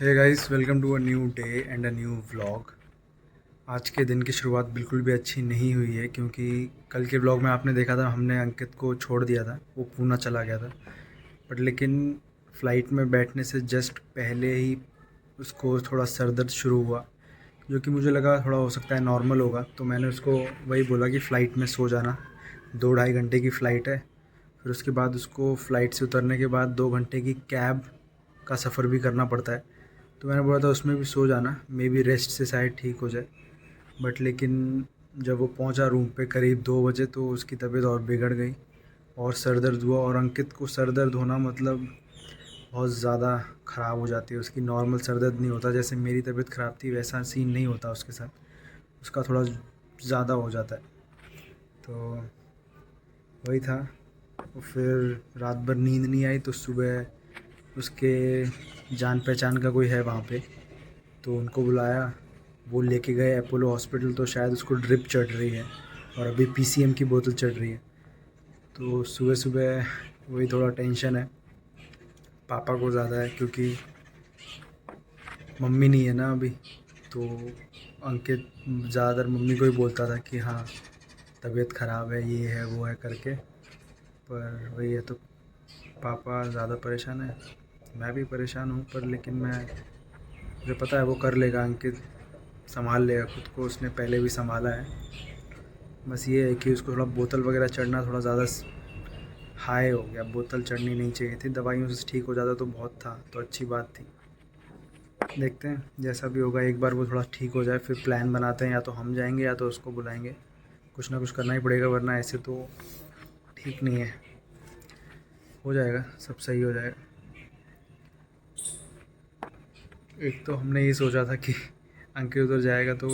Hey guys, welcome to a new day and a new vlog. आज के दिन की शुरुआत बिल्कुल भी अच्छी नहीं हुई है क्योंकि कल के व्लॉग में आपने देखा था हमने अंकित को छोड़ दिया था, वो पूना चला गया था। बट लेकिन फ़्लाइट में बैठने से जस्ट पहले ही उसको थोड़ा सर दर्द शुरू हुआ, जो कि मुझे लगा थोड़ा हो सकता है नॉर्मल होगा। तो मैंने उसको वही बोला कि फ़्लाइट में सो जाना, 2-2.5 घंटे की फ़्लाइट है। फिर उसके बाद उसको फ़्लाइट से उतरने के बाद 2 घंटे की कैब का सफ़र भी करना पड़ता है। तो मैंने बोला था उसमें भी सो जाना, मे बी रेस्ट से शायद ठीक हो जाए। बट लेकिन जब वो पहुंचा रूम पे करीब 2 बजे तो उसकी तबीयत और बिगड़ गई और सर दर्द हुआ। और अंकित को सर दर्द होना मतलब बहुत ज़्यादा ख़राब हो जाती है उसकी। नॉर्मल सर दर्द नहीं होता, जैसे मेरी तबीयत ख़राब थी वैसा सीन नहीं होता उसके साथ, उसका थोड़ा ज़्यादा हो जाता है। तो वही था। और फिर रात भर नींद नहीं आई तो सुबह उसके जान पहचान का कोई है वहाँ पे, तो उनको बुलाया। वो लेके गए अपोलो हॉस्पिटल, तो शायद उसको ड्रिप चढ़ रही है और अभी पीसीएम की बोतल चढ़ रही है। तो सुबह सुबह वही थोड़ा टेंशन है, पापा को ज़्यादा है क्योंकि मम्मी नहीं है ना अभी। तो अंकित ज़्यादातर मम्मी को ही बोलता था कि हाँ तबीयत ख़राब है, ये है वो है करके। पर वही है, तो पापा ज़्यादा परेशान है, मैं भी परेशान हूँ। पर लेकिन मुझे पता है वो कर लेगा, अंकित संभाल लेगा खुद को, उसने पहले भी संभाला है। बस ये है कि उसको थोड़ा बोतल वगैरह चढ़ना थोड़ा ज़्यादा हाई हो गया, बोतल चढ़नी नहीं चाहिए थी। दवाइयों से ठीक हो जाता तो बहुत था, तो अच्छी बात थी। देखते हैं जैसा भी होगा, एक बार वो थोड़ा ठीक हो जाए फिर प्लान बनाते हैं, या तो हम जाएंगे या तो उसको बुलाएंगे। कुछ ना कुछ करना ही पड़ेगा वरना ऐसे तो ठीक नहीं है। हो जाएगा, सब सही हो जाएगा। एक तो हमने ये सोचा था कि अंकित उधर जाएगा तो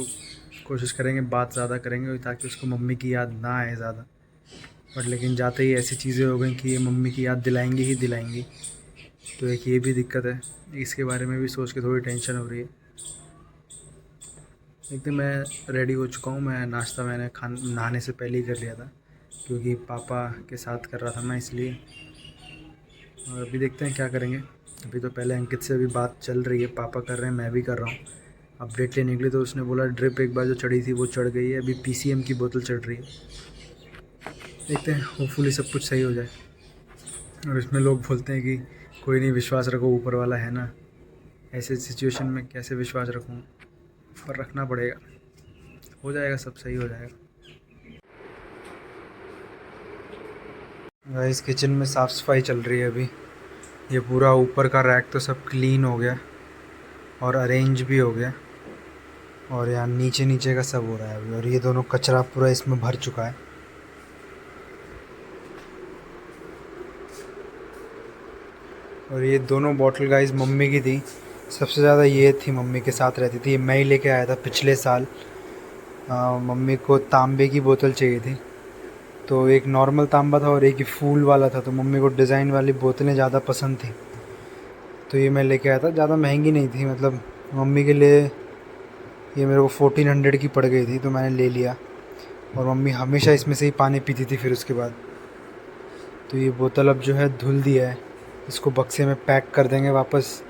कोशिश करेंगे बात ज़्यादा करेंगे ताकि उसको मम्मी की याद ना आए ज़्यादा। बट लेकिन जाते ही ऐसी चीज़ें हो गई कि ये मम्मी की याद दिलाएंगी ही दिलाएंगी। तो एक ये भी दिक्कत है, इसके बारे में भी सोच के थोड़ी टेंशन हो रही है। एकदम मैं रेडी हो चुका हूँ, मैं नाश्ता मैंने नहाने से पहले ही कर लिया था क्योंकि पापा के साथ कर रहा था मैं, इसलिए। और अभी देखते हैं क्या करेंगे। अभी तो पहले अंकित से अभी बात चल रही है, पापा कर रहे हैं मैं भी कर रहा हूँ। अपडेट लेने के लिए तो उसने बोला ड्रिप एक बार जो चढ़ी थी वो चढ़ गई है, अभी पीसीएम की बोतल चढ़ रही है। देखते हैं, होपफुली सब कुछ सही हो जाए। और इसमें लोग बोलते हैं कि कोई नहीं, विश्वास रखो, ऊपर वाला है ना। ऐसे सिचुएशन में कैसे विश्वास रखूँ, पर रखना पड़ेगा। हो जाएगा, सब सही हो जाएगा। गाइस किचन में साफ़ सफाई चल रही है अभी। ये पूरा ऊपर का रैक तो सब क्लीन हो गया और अरेंज भी हो गया, और यहाँ नीचे नीचे का सब हो रहा है अभी। और ये दोनों कचरा पूरा इसमें भर चुका है। और ये दोनों बॉटल गाइस मम्मी की थी, सबसे ज़्यादा ये थी मम्मी के साथ रहती थी। मैं ही लेके आया था पिछले साल। मम्मी को तांबे की बोतल चाहिए थी, तो एक नॉर्मल तांबा था और एक ही फूल वाला था। तो मम्मी को डिज़ाइन वाली बोतलें ज़्यादा पसंद थी, तो ये मैं लेके आया था। ज़्यादा महंगी नहीं थी, मतलब मम्मी के लिए ये मेरे को 1400 की पड़ गई थी, तो मैंने ले लिया। और मम्मी हमेशा इसमें से ही पानी पीती थी फिर उसके बाद। तो ये बोतल अब जो है धुल दिया है, इसको बक्से में पैक कर देंगे वापस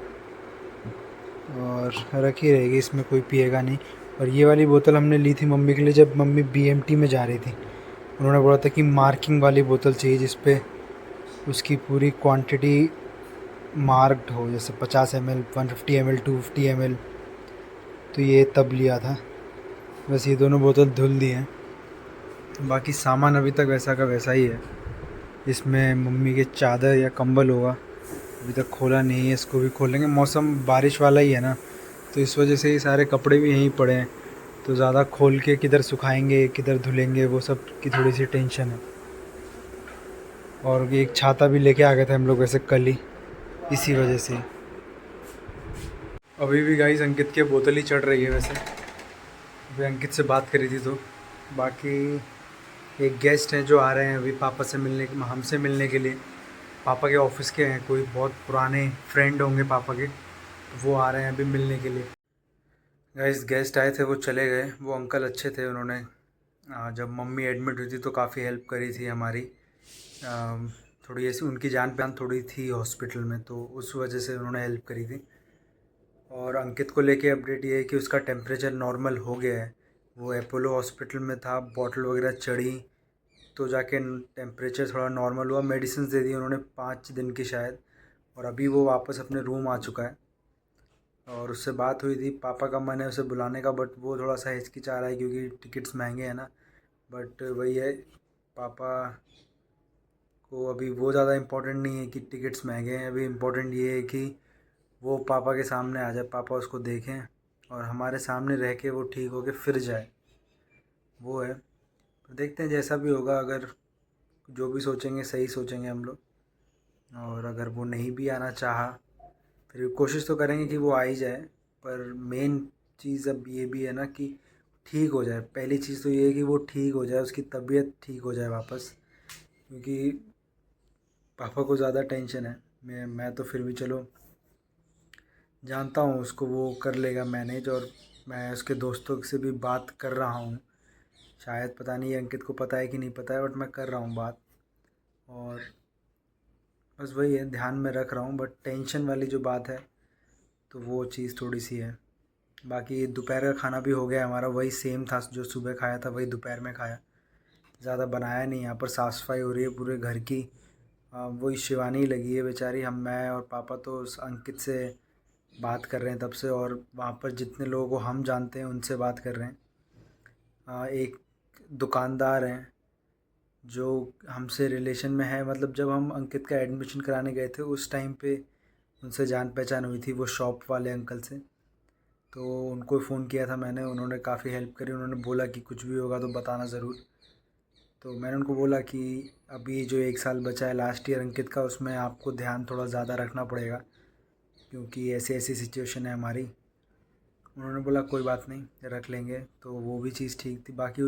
और रखी रहेगी, इसमें कोई पिएगा नहीं। और ये वाली बोतल हमने ली थी मम्मी के लिए जब मम्मी बीएमटी में जा रही थी। उन्होंने बोला था कि मार्किंग वाली बोतल चाहिए जिस पे उसकी पूरी क्वांटिटी मार्क्ड हो, जैसे 50 ml, 150 ml, 250 ml। तो ये तब लिया था। बस ये दोनों बोतल धुल दी हैं, बाकी सामान अभी तक वैसा का वैसा ही है। इसमें मम्मी के चादर या कंबल होगा, अभी तक खोला नहीं है, इसको भी खोलेंगे। मौसम बारिश वाला ही है ना, तो इस वजह से ये सारे कपड़े भी यहीं पड़े हैं। तो ज़्यादा खोल के किधर सुखाएंगे किधर धुलेंगे वो सब की थोड़ी सी टेंशन है। और एक छाता भी लेके आ गए थे हम लोग वैसे कल ही, इसी वजह से। अभी भी गाइस अंकित की बोतल ही चढ़ रही है वैसे। अभी अंकित से बात करी थी तो बाकी एक गेस्ट हैं जो आ रहे हैं अभी पापा से मिलने, हमसे मिलने के लिए। पापा के ऑफिस के हैं, कोई बहुत पुराने फ्रेंड होंगे पापा के, तो वो आ रहे हैं अभी मिलने के लिए। गाइस गेस्ट आए थे वो चले गए, वो अंकल अच्छे थे। उन्होंने जब मम्मी एडमिट हुई थी तो काफ़ी हेल्प करी थी हमारी। थोड़ी ऐसी उनकी जान पहचान थोड़ी थी हॉस्पिटल में, तो उस वजह से उन्होंने हेल्प करी थी। और अंकित को लेके अपडेट ये है कि उसका टेम्परेचर नॉर्मल हो गया है। वो अपोलो हॉस्पिटल में था, बॉटल वगैरह चढ़ी तो जाके टेम्परेचर थोड़ा नॉर्मल हुआ। मेडिसिन दे दी उन्होंने 5 दिन की शायद, और अभी वो वापस अपने रूम आ चुका है। और उससे बात हुई थी, पापा का मन है उसे बुलाने का, बट वो थोड़ा सा हिचकिचा रहा है क्योंकि टिकट्स महंगे हैं ना। बट वही है, पापा को अभी वो ज़्यादा इम्पोर्टेंट नहीं है कि टिकट्स महंगे हैं। अभी इम्पोर्टेंट ये है कि वो पापा के सामने आ जाए, पापा उसको देखें और हमारे सामने रह के वो ठीक हो के फिर जाए, वो है। तो देखते हैं जैसा भी होगा, अगर जो भी सोचेंगे सही सोचेंगे हम लोग। और अगर वो नहीं भी आना चाहा फिर कोशिश तो करेंगे कि वो आ ही जाए। पर मेन चीज़ अब ये भी है ना कि ठीक हो जाए। पहली चीज़ तो ये है कि वो ठीक हो जाए, उसकी तबीयत ठीक हो जाए वापस, क्योंकि पापा को ज़्यादा टेंशन है। मैं तो फिर भी चलो जानता हूँ उसको, वो कर लेगा मैनेज। और मैं उसके दोस्तों से भी बात कर रहा हूँ, शायद पता नहीं अंकित को पता है कि नहीं पता है, बट मैं कर रहा हूँ बात। और बस वही है, ध्यान में रख रहा हूँ। बट टेंशन वाली जो बात है तो वो चीज़ थोड़ी सी है। बाकी दोपहर का खाना भी हो गया हमारा, वही सेम था जो सुबह खाया था वही दोपहर में खाया। ज़्यादा बनाया नहीं। यहाँ पर साफ़ सफाई हो रही है पूरे घर की। वही शिवानी लगी है बेचारी। मैं और पापा तो उस अंकित से बात कर रहे हैं तब से, और वहाँ पर जितने लोगों को हम जानते हैं उनसे बात कर रहे हैं। एक दुकानदार हैं जो हमसे रिलेशन में है, मतलब जब हम अंकित का एडमिशन कराने गए थे उस टाइम पे उनसे जान पहचान हुई थी, वो शॉप वाले अंकल से। तो उनको फ़ोन किया था मैंने, उन्होंने काफ़ी हेल्प करी। उन्होंने बोला कि कुछ भी होगा तो बताना ज़रूर। तो मैंने उनको बोला कि अभी जो 1 साल बचा है लास्ट ईयर अंकित का, उसमें आपको ध्यान थोड़ा ज़्यादा रखना पड़ेगा क्योंकि ऐसी ऐसी सिचुएशन है हमारी। उन्होंने बोला कोई बात नहीं, रख लेंगे। तो वो भी चीज़ ठीक थी। बाकी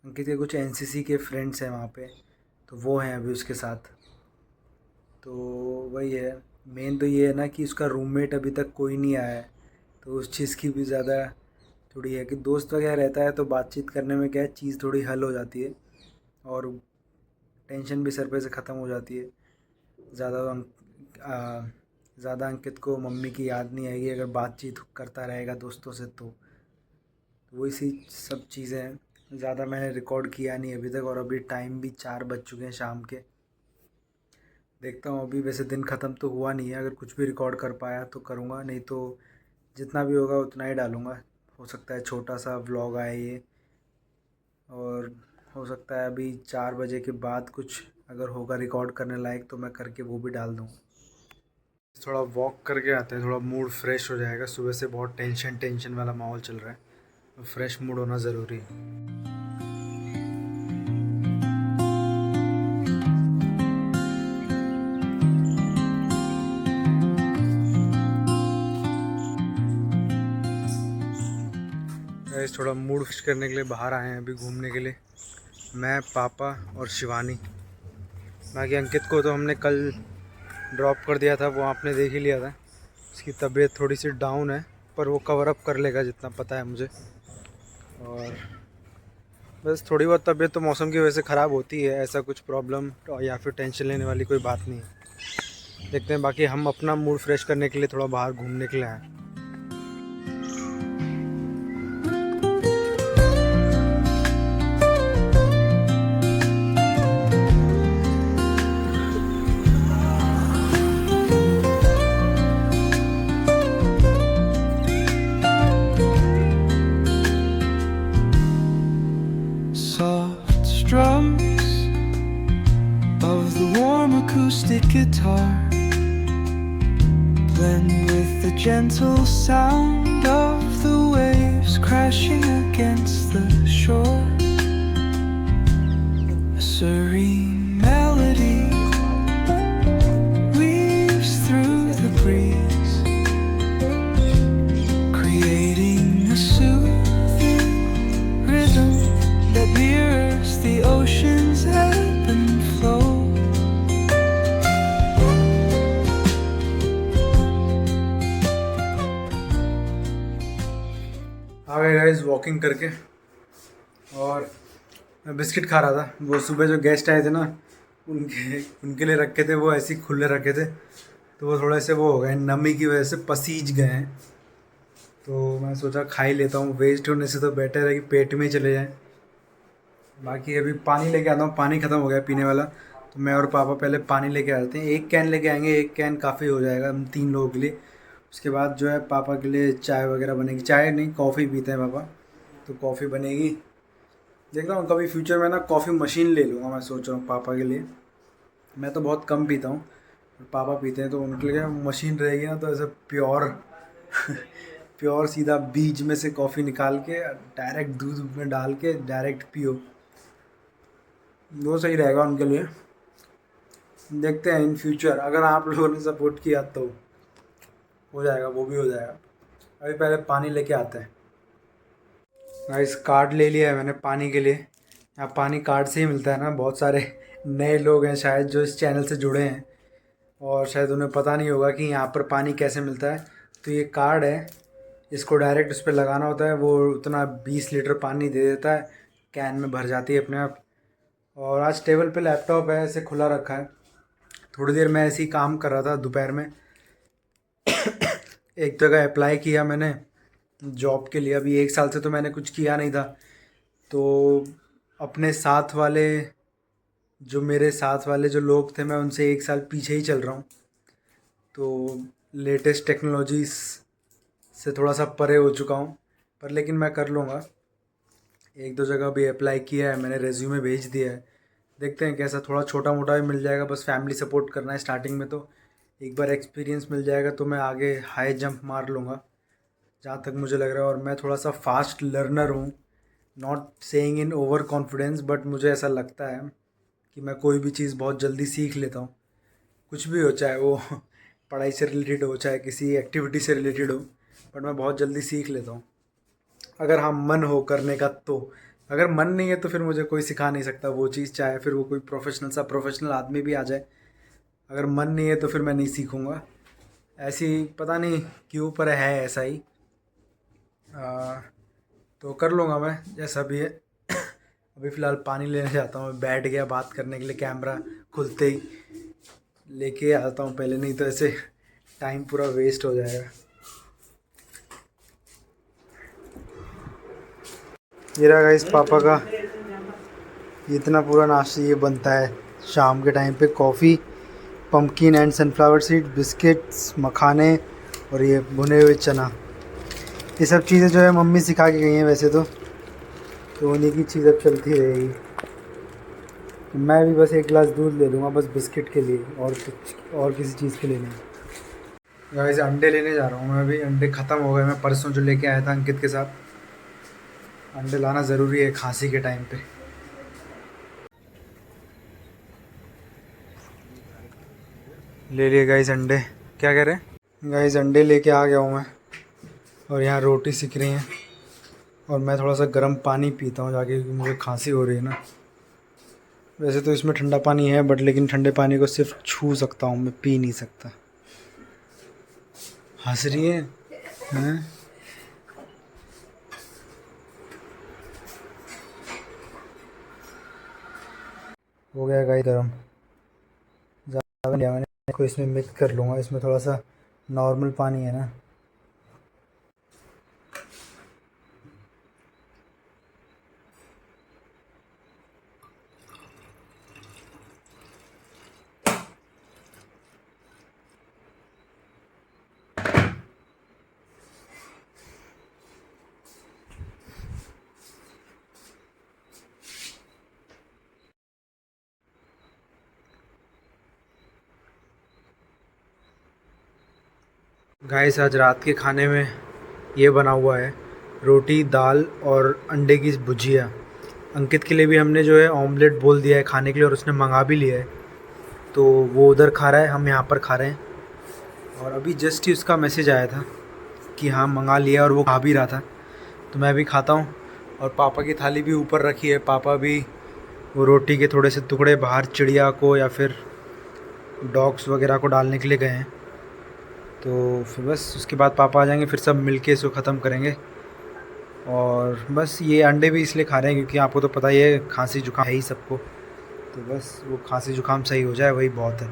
अंकित के कुछ एनसीसी के फ्रेंड्स हैं वहाँ पे, तो वो हैं अभी उसके साथ। तो वही है, मेन तो ये है ना कि उसका रूममेट अभी तक कोई नहीं आया है, तो उस चीज़ की भी ज़्यादा थोड़ी है कि दोस्त वगैरह रहता है तो बातचीत करने में क्या है, चीज़ थोड़ी हल हो जाती है और टेंशन भी सर पे से ख़त्म हो जाती है। ज़्यादा आ, ज़्यादा अंकित को मम्मी की याद नहीं आएगी अगर बातचीत करता रहेगा दोस्तों से। तो वही सी सब चीज़ें हैं। ज़्यादा मैंने रिकॉर्ड किया नहीं अभी तक, और अभी टाइम भी 4 बज चुके हैं शाम के। देखता हूँ, अभी वैसे दिन ख़त्म तो हुआ नहीं है, अगर कुछ भी रिकॉर्ड कर पाया तो करूँगा, नहीं तो जितना भी होगा उतना ही डालूँगा। हो सकता है छोटा सा व्लॉग आए ये, और हो सकता है अभी 4 बजे के बाद कुछ अगर होगा रिकॉर्ड करने लायक तो मैं करके वो भी डाल दूँ। थोड़ा वॉक करके आते हैं, थोड़ा मूड फ्रेश हो जाएगा। सुबह से बहुत टेंशन वाला माहौल चल रहा है, तो फ्रेश मूड होना ज़रूरी है। गाइस थोड़ा मूड फ्रेश करने के लिए बाहर आए हैं अभी घूमने के लिए, मैं, पापा और शिवानी। बाकी अंकित को तो हमने कल ड्रॉप कर दिया था, वो आपने देख ही लिया था। उसकी तबीयत थोड़ी सी डाउन है, पर वो कवर अप कर लेगा जितना पता है मुझे। और बस थोड़ी बहुत तबीयत तो मौसम की वजह से ख़राब होती है, ऐसा कुछ प्रॉब्लम या फिर टेंशन लेने वाली कोई बात नहीं है। देखते हैं, बाकी हम अपना मूड फ्रेश करने के लिए थोड़ा बाहर घूमने के लिए आए। Soft strums of the warm acoustic guitar blend with the gentle sound of the waves crashing against the shore. A serene melody weaves through the breeze, creating a soothing rhythm that mirrors the ocean's ebb and flow. आ गए guys walking करके, और मैं biscuit खा रहा था। वो सुबह जो गेस्ट आए थे ना, उनके लिए रखे थे, वो ऐसे ही खुले रखे थे, तो वो थोड़े से वो हो गए, नमी की वजह से पसीज गए हैं। तो मैं सोचा खा ही लेता हूँ, वेस्ट होने से तो बेटर है कि पेट में ही चले जाएँ। बाकी अभी पानी लेके आता हूँ, पानी ख़त्म हो गया पीने वाला, तो मैं और पापा पहले पानी लेके आते हैं। 1 कैन लेके आएंगे, 1 कैन काफ़ी हो जाएगा हम 3 लोगों के लिए। उसके बाद जो है पापा के लिए चाय वगैरह बनेगी, चाय नहीं कॉफ़ी पीते हैं पापा, तो कॉफ़ी बनेगी। देखता हूँ कभी फ्यूचर में ना कॉफ़ी मशीन ले लूँगा, मैं सोच रहा हूँ पापा के लिए। मैं तो बहुत कम पीता हूँ, पापा पीते हैं, तो उनके लिए मशीन रहेगी ना, तो ऐसे प्योर प्योर सीधा बीज में से कॉफ़ी निकाल के डायरेक्ट दूध में डाल के डायरेक्ट पियो, वो सही रहेगा उनके लिए। देखते हैं इन फ्यूचर, अगर आप लोगों ने सपोर्ट किया तो हो जाएगा, वो भी हो जाएगा। अभी पहले पानी लेके आते हैं। गाइस कार्ड ले लिया है मैंने पानी के लिए। यहाँ पानी कार्ड से ही मिलता है ना। बहुत सारे नए लोग हैं शायद जो इस चैनल से जुड़े हैं, और शायद उन्हें पता नहीं होगा कि यहाँ पर पानी कैसे मिलता है। तो ये कार्ड है, इसको डायरेक्ट उस पर लगाना होता है, वो उतना 20 लीटर पानी दे देता है, कैन में भर जाती है अपने आप। और आज टेबल पे लैपटॉप है, ऐसे खुला रखा है। थोड़ी देर मैं ऐसे ही काम कर रहा था दोपहर में। एक जगह अप्लाई किया मैंने जॉब के लिए, अभी 1 साल से तो मैंने कुछ किया नहीं था। तो अपने साथ वाले मेरे साथ वाले जो लोग थे, मैं उनसे 1 साल पीछे ही चल रहा हूँ। तो लेटेस्ट टेक्नोलॉजीज़ से थोड़ा सा परे हो चुका हूँ, पर लेकिन मैं कर लूँगा। 1-2 जगह भी अप्लाई किया है मैंने, रेज्यूमे भेज दिया है। देखते हैं कैसा, थोड़ा छोटा मोटा भी मिल जाएगा, बस फैमिली सपोर्ट करना है स्टार्टिंग में। तो एक बार एक्सपीरियंस मिल जाएगा तो मैं आगे हाई जंप मार लूँगा, जहाँ तक मुझे लग रहा है। और मैं थोड़ा सा फास्ट लर्नर हूँ, not saying in over confidence, but मुझे ऐसा लगता है कि मैं कोई भी चीज़ बहुत जल्दी सीख लेता हूँ। कुछ भी हो, चाहे वो पढ़ाई से रिलेटेड हो, चाहे किसी एक्टिविटी से रिलेटेड हो, बट मैं बहुत जल्दी सीख लेता हूँ, अगर हाँ मन हो करने का। तो अगर मन नहीं है तो फिर मुझे कोई सिखा नहीं सकता वो चीज़, चाहे फिर वो कोई प्रोफेशनल आदमी भी आ जाए। अगर मन नहीं है तो फिर मैं नहीं सीखूँगा। ऐसी पता नहीं क्यों, पर है ऐसा ही। तो कर लूँगा मैं जैसा भी है। अभी फ़िलहाल पानी लेने जाता हूँ, बैठ गया बात करने के लिए, कैमरा खुलते ही लेके आता हूँ पहले, नहीं तो ऐसे टाइम पूरा वेस्ट हो जाएगा। ये रहा गाइस पापा का इतना पूरा नाश्ता, ये बनता है शाम के टाइम पे। Coffee, pumpkin and sunflower seed, biscuits, मखाने, और ये भुने हुए चना। ये सब चीज़ें जो है मम्मी सिखा के गई हैं वैसे तो उन्हीं की चीज़ अब चलती रहेगी। मैं भी बस 1 गिलास दूध ले लूँगा, बस बिस्किट के लिए, और कुछ और किसी चीज़ के लिए नहीं। गाइस अंडे लेने जा रहा हूँ मैं, अभी अंडे ख़त्म हो गए। मैं परसों जो लेके आया था अंकित के साथ। अंडे लाना ज़रूरी है खांसी के टाइम पे। ले लिए गाइस अंडे। क्या कह रहे हैं गाइस, अंडे लेके आ गया हूँ मैं, और यहाँ रोटी सिक रही हैं, और मैं थोड़ा सा गर्म पानी पीता हूँ जाके, क्योंकि मुझे खांसी हो रही है ना। वैसे तो इसमें ठंडा पानी है, बट लेकिन ठंडे पानी को सिर्फ छू सकता हूँ, मैं पी नहीं सकता। हंस रही है हैं? हो गया गाइस गरम, ज़्यादा नहीं, मैंने इसको इसमें मिक्स कर लूँगा। इसमें थोड़ा सा नॉर्मल पानी है ना। गाइस आज रात के खाने में ये बना हुआ है, रोटी, दाल और अंडे की भुजिया। अंकित के लिए भी हमने जो है ऑमलेट बोल दिया है खाने के लिए, और उसने मंगा भी लिया है। तो वो उधर खा रहा है, हम यहाँ पर खा रहे हैं। और अभी जस्ट ही उसका मैसेज आया था कि हाँ मंगा लिया, और वो खा भी रहा था। तो मैं भी खाता हूँ, और पापा की थाली भी ऊपर रखी है। पापा भी वो रोटी के थोड़े से टुकड़े बाहर चिड़िया को या फिर डॉग्स वगैरह को डालने के लिए गए हैं। तो फिर बस उसके बाद पापा आ जाएंगे, फिर सब मिलके इसको ख़त्म करेंगे। और बस ये अंडे भी इसलिए खा रहे हैं क्योंकि आपको तो पता ही है खांसी जुकाम है ही सबको, तो बस वो खांसी जुकाम सही हो जाए वही बहुत है।